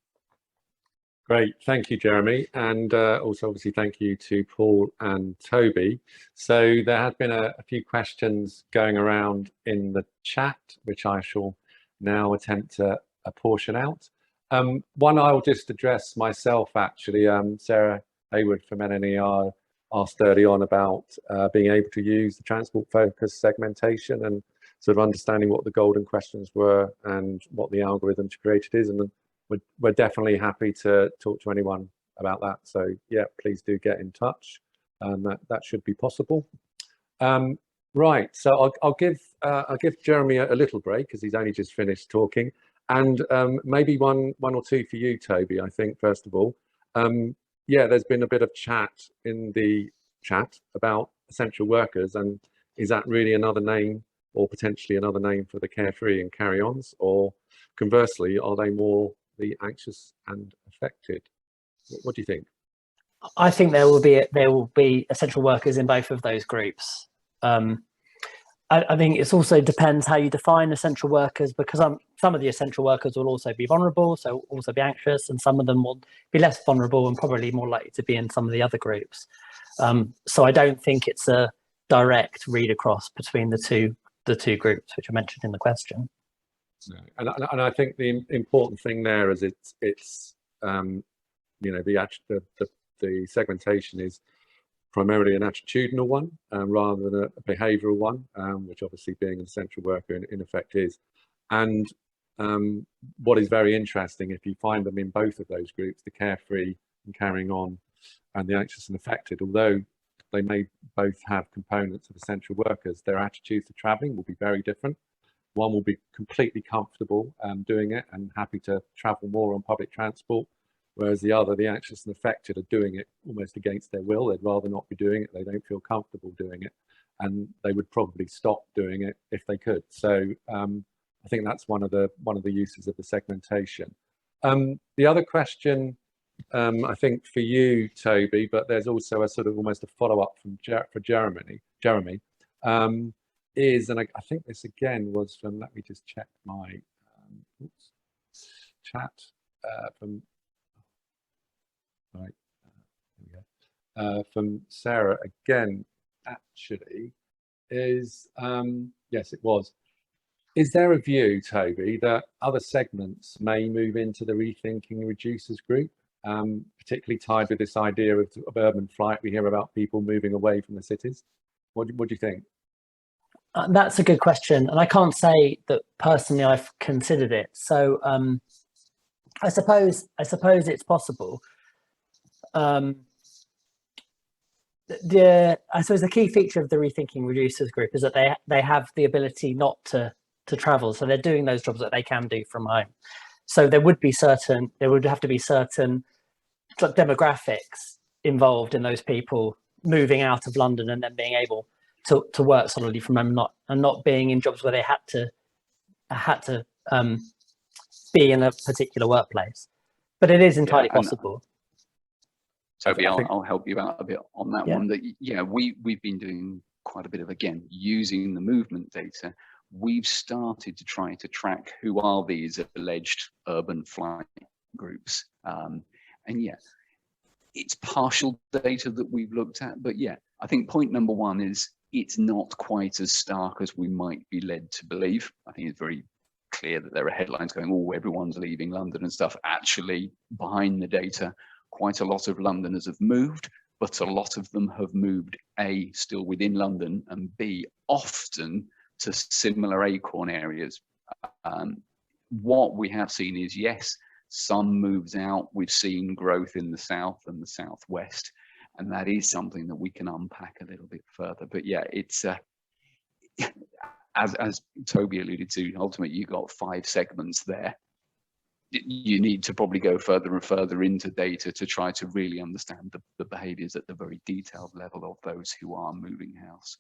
Great, thank you, Jeremy, and also obviously thank you to Paul and Toby. So there have been a few questions going around in the chat, which I shall now attempt to portion out. One I'll just address myself, actually. Sarah Hayward from NNER asked early on about being able to use the transport focus segmentation and sort of understanding what the golden questions were and what the algorithm to create it is. And we're definitely happy to talk to anyone about that. So yeah, please do get in touch, and that should be possible. Right, so I'll give Jeremy a little break because he's only just finished talking. And maybe one or two for you, Toby, I think, first of all. Yeah, there's been a bit of chat in the chat about essential workers, and is that really another name or potentially another name for the carefree and carry-ons, or conversely, are they more the anxious and affected? What do you think? I think there will be essential workers in both of those groups. I think it also depends how you define essential workers, because some of the essential workers will also be vulnerable, so also be anxious, and some of them will be less vulnerable and probably more likely to be in some of the other groups. So I don't think it's a direct read across between the two groups, which are mentioned in the question. No. And I think the important thing there is it's you know, the segmentation is primarily an attitudinal one rather than a behavioural one, which obviously being an essential worker in effect is. And what is very interesting, if you find them in both of those groups, the carefree and carrying on and the anxious and affected, although they may both have components of essential workers, their attitudes to travelling will be very different. One will be completely comfortable doing it and happy to travel more on public transport, whereas the other, the anxious and affected, are doing it almost against their will. They'd rather not be doing it. They don't feel comfortable doing it, and they would probably stop doing it if they could. So I think that's one of the uses of the segmentation. The other question, I think for you, Toby, but there's also a sort of almost a follow-up from for Jeremy, is, and I think this again was from, let me just check my chat from, right, here we go, from Sarah again, actually, is, yes, it was. Is there a view, Toby, that other segments may move into the rethinking reducers group, particularly tied with this idea of urban flight? We hear about people moving away from the cities. What do you think? That's a good question, and I can't say that personally I've considered it. So I suppose it's possible. I suppose the key feature of the Rethinking Reducers group is that they have the ability not to travel, so they're doing those jobs that they can do from home. So there would have to be certain demographics involved in those people moving out of London and then being able to work solidly from home, not being in jobs where they had to be in a particular workplace. But it is entirely possible. Toby, I'll help you out a bit on that one. That we've been doing quite a bit of, again, using the movement data. We've started to try to track who are these alleged urban flight groups, and it's partial data that we've looked at. But I think point number one is it's not quite as stark as we might be led to believe. I think it's very clear that there are headlines going, oh, everyone's leaving London and stuff. Actually, behind the data, quite a lot of Londoners have moved, but a lot of them have moved, A, still within London, and B, often to similar Acorn areas. What we have seen is, yes, some moves out. We've seen growth in the south and the southwest, and that is something that we can unpack a little bit further. But it's as Toby alluded to, ultimately you got 5 segments there. You need to probably go further and further into data to try to really understand the behaviours at the very detailed level of those who are moving house.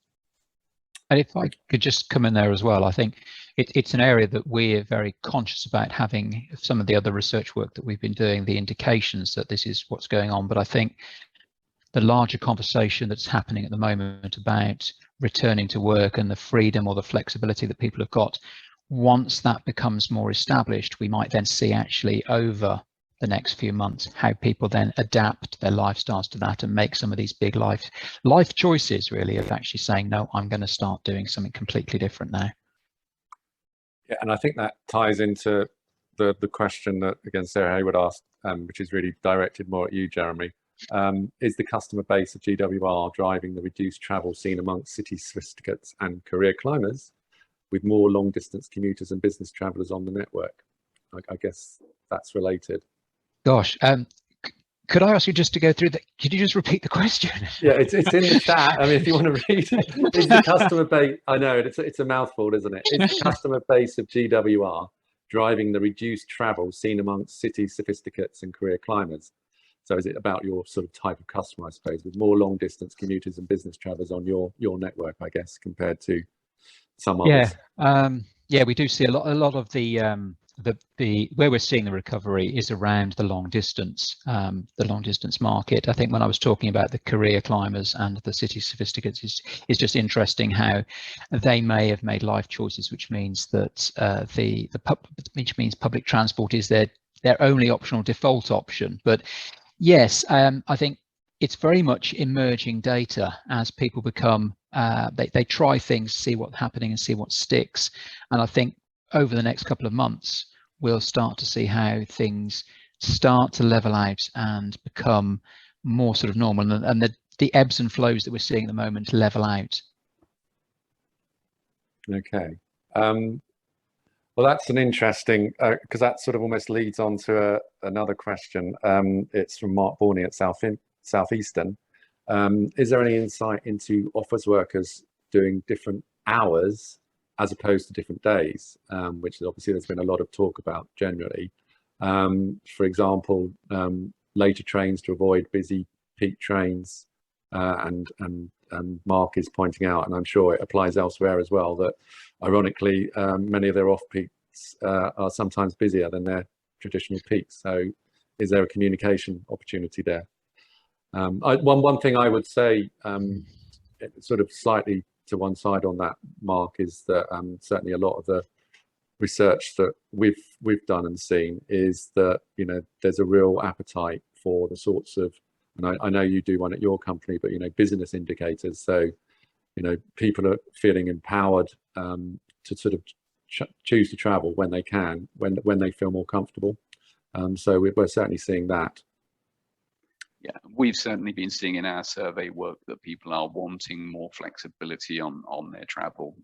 And if I could just come in there as well, I think it's an area that we're very conscious about, having some of the other research work that we've been doing, the indications that this is what's going on. But I think the larger conversation that's happening at the moment about returning to work and the freedom or the flexibility that people have got, once that becomes more established, we might then see actually over the next few months how people then adapt their lifestyles to that and make some of these big life choices, really, of actually saying, no, I'm going to start doing something completely different now. Yeah, and I think that ties into the question that, again, Sarah Hayward asked, which is really directed more at you, Jeremy. Is the customer base of GWR driving the reduced travel seen amongst city sophisticates and career climbers, with more long distance commuters and business travellers on the network? I guess that's related. Gosh, could I ask you just to go through that? Could you just repeat the question? Yeah, it's in the chat. I mean, if you want to read it, is the customer base, I know it's a mouthful, isn't it? Is the customer base of GWR driving the reduced travel seen amongst city sophisticates and career climbers? So is it about your sort of type of customer, I suppose, with more long distance commuters and business travellers on your network, I guess, compared to some others? Yeah, we do see a lot of the where we're seeing the recovery is around the long distance market. I think when I was talking about the career climbers and the city sophisticates, is just interesting how they may have made life choices, which means that which means public transport is their only optional default option. But yes, I think it's very much emerging data as people become they try things, see what's happening and see what sticks. And I think over the next couple of months, we'll start to see how things start to level out and become more sort of normal, and the ebbs and flows that we're seeing at the moment level out. Okay. Well, that's an interesting, because that sort of almost leads on to another question. It's from Mark Borney at Southeastern. Is there any insight into office workers doing different hours as opposed to different days, which obviously there's been a lot of talk about generally? For example, later trains to avoid busy peak trains, and Mark is pointing out, and I'm sure it applies elsewhere as well, that ironically many of their off peaks are sometimes busier than their traditional peaks. So is there a communication opportunity there? One thing I would say, sort of slightly to one side on that, Mark, is that certainly a lot of the research that we've done and seen is that, you know, there's a real appetite for the sorts of, and I know you do one at your company, but, you know, business indicators. So, you know, people are feeling empowered to sort of choose to travel when they can, when they feel more comfortable. So we're certainly seeing that. Yeah, we've certainly been seeing in our survey work that people are wanting more flexibility on their travel,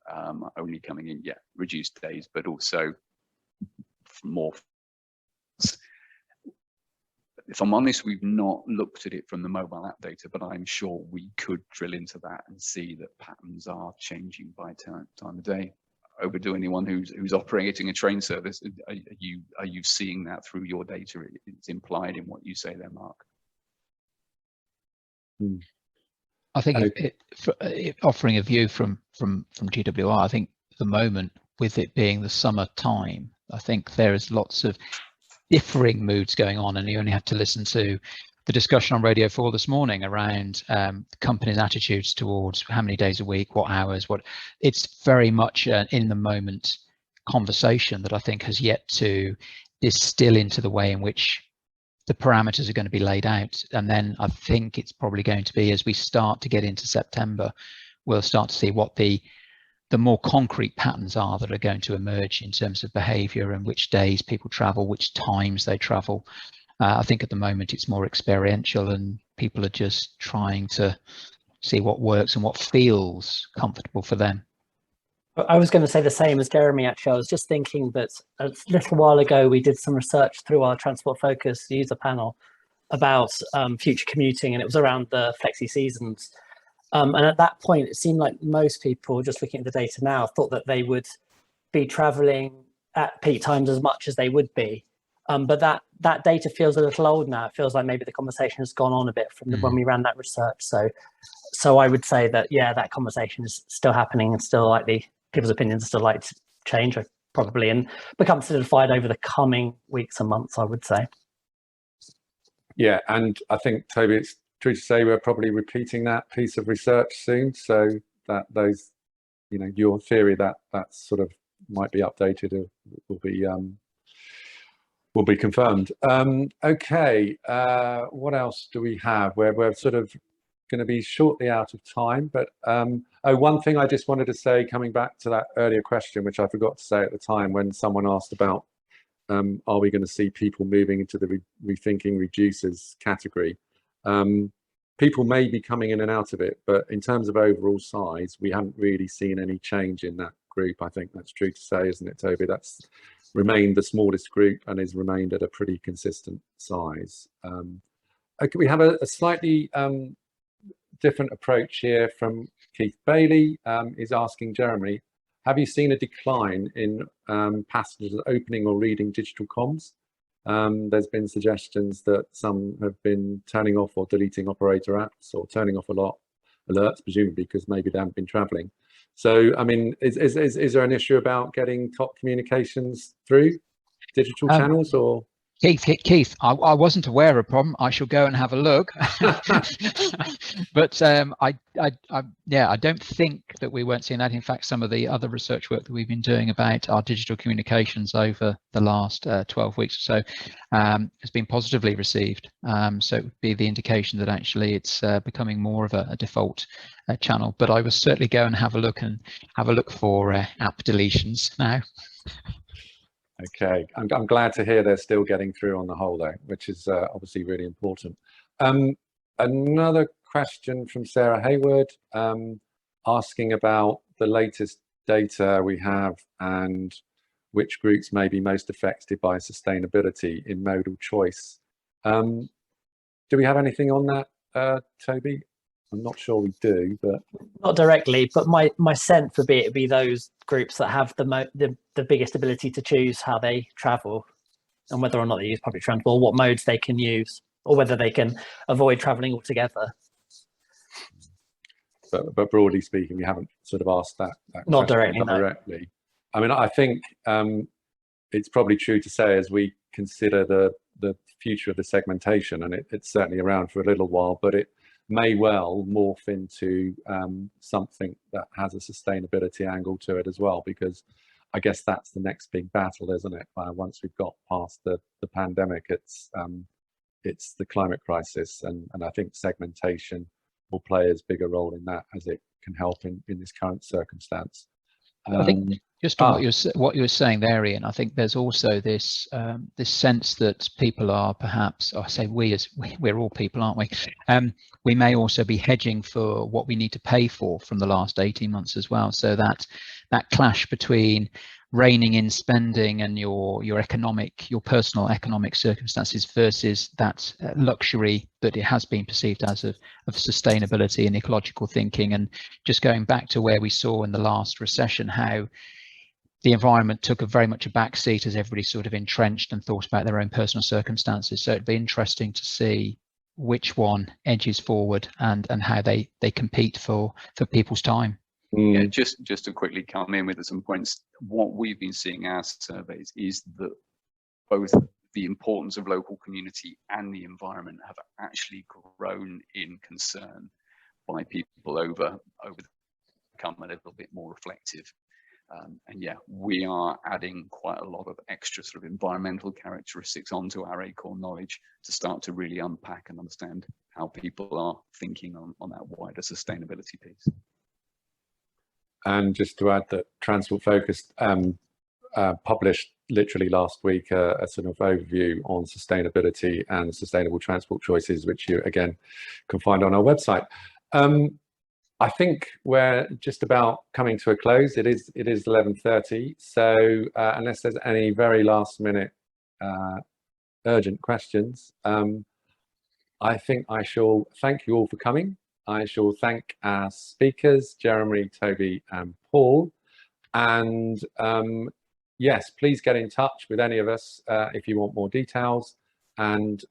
only coming in, reduced days, but also more. If I'm honest, we've not looked at it from the mobile app data, but I'm sure we could drill into that and see that patterns are changing by time of day. Over to anyone who's operating a train service, are you seeing that through your data? It's implied in what you say there, Mark. I think offering a view from GWR, I think at the moment, with it being the summer time, I think there is lots of differing moods going on, and you only have to listen to the discussion on Radio 4 this morning around companies' attitudes towards how many days a week, what hours, what. It's very much an in the moment conversation that I think has yet to distill into the way in which the parameters are going to be laid out. And then I think it's probably going to be, as we start to get into September, we'll start to see what the more concrete patterns are that are going to emerge in terms of behaviour and which days people travel, which times they travel. I think at the moment it's more experiential, and people are just trying to see what works and what feels comfortable for them. I was going to say the same as Jeremy, actually. I was just thinking that a little while ago we did some research through our Transport Focus user panel about future commuting, and it was around the flexi seasons. And at that point, it seemed like most people, just looking at the data now, thought that they would be travelling at peak times as much as they would be. But that data feels a little old now. It feels like maybe the conversation has gone on a bit from when we ran that research. So I would say that, yeah, that conversation is still happening and still likely, people's opinions are still likely to change probably and become solidified over the coming weeks and months, I would say. Yeah, and I think, Toby, it's true to say we're probably repeating that piece of research soon, so that those, you know, your theory that sort of might be updated will be confirmed. Okay, what else do we have? We're sort of going to be shortly out of time, but one thing I just wanted to say, coming back to that earlier question, which I forgot to say at the time when someone asked about are we going to see people moving into the rethinking reducers category? People may be coming in and out of it, but in terms of overall size, we haven't really seen any change in that group. I think that's true to say, isn't it, Toby? That's remained the smallest group and has remained at a pretty consistent size. Okay, we have a slightly different approach here from Keith Bailey. Is asking Jeremy, have you seen a decline in passengers opening or reading digital comms? There's been suggestions that some have been turning off or deleting operator apps or turning off a lot alerts, presumably because maybe they haven't been traveling. So, I mean, is there an issue about getting top communications through digital channels or? Keith, I wasn't aware of a problem. I shall go and have a look. But I don't think that we weren't seeing that. In fact, some of the other research work that we've been doing about our digital communications over the last 12 weeks or so has been positively received. So it would be the indication that actually it's becoming more of a default channel. But I will certainly go and have a look for app deletions now. Okay, I'm glad to hear they're still getting through on the whole though, which is obviously really important. Another question from Sarah Hayward, asking about the latest data we have and which groups may be most affected by sustainability in modal choice. Do we have anything on that, Toby? I'm not sure we do, but not directly. But my sense would be it'd be those groups that have the biggest ability to choose how they travel, and whether or not they use public transport, or what modes they can use, or whether they can avoid travelling altogether. But broadly speaking, we haven't sort of asked that not question directly. No. I mean, I think it's probably true to say as we consider the future of the segmentation, and it's certainly around for a little while, but it may well morph into something that has a sustainability angle to it as well, because I guess that's the next big battle, isn't it? Once we've got past the pandemic, it's the climate crisis, and I think segmentation will play as big a role in that as it can help in this current circumstance. I think just on what you were saying there, Ian, I think there's also this this sense that people are perhaps, I say we're all people, aren't we? We may also be hedging for what we need to pay for from the last 18 months as well. So that clash between reining in spending and your personal economic circumstances versus that luxury that it has been perceived as of sustainability and ecological thinking. And just going back to where we saw in the last recession how the environment took very much a back seat as everybody sort of entrenched and thought about their own personal circumstances. So it'd be interesting to see which one edges forward and how they compete for people's time. Yeah, just to quickly come in with some points, what we've been seeing in our surveys is that both the importance of local community and the environment have actually grown in concern by people over become a little bit more reflective. And yeah, we are adding quite a lot of extra sort of environmental characteristics onto our ACORN knowledge to start to really unpack and understand how people are thinking on that wider sustainability piece. And just to add that Transport Focused published literally last week a sort of overview on sustainability and sustainable transport choices, which you again can find on our website. I think we're just about coming to a close. It is 11:30. So unless there's any very last minute urgent questions, I think I shall thank you all for coming. I shall thank our speakers, Jeremy, Toby and Paul. And yes, please get in touch with any of us if you want more details. And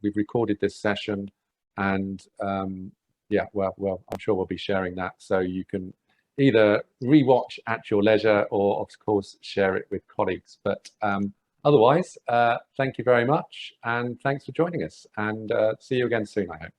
we've recorded this session, and yeah, well, I'm sure we'll be sharing that, so you can either rewatch at your leisure or, of course, share it with colleagues. But otherwise, thank you very much, and thanks for joining us, and see you again soon, I hope.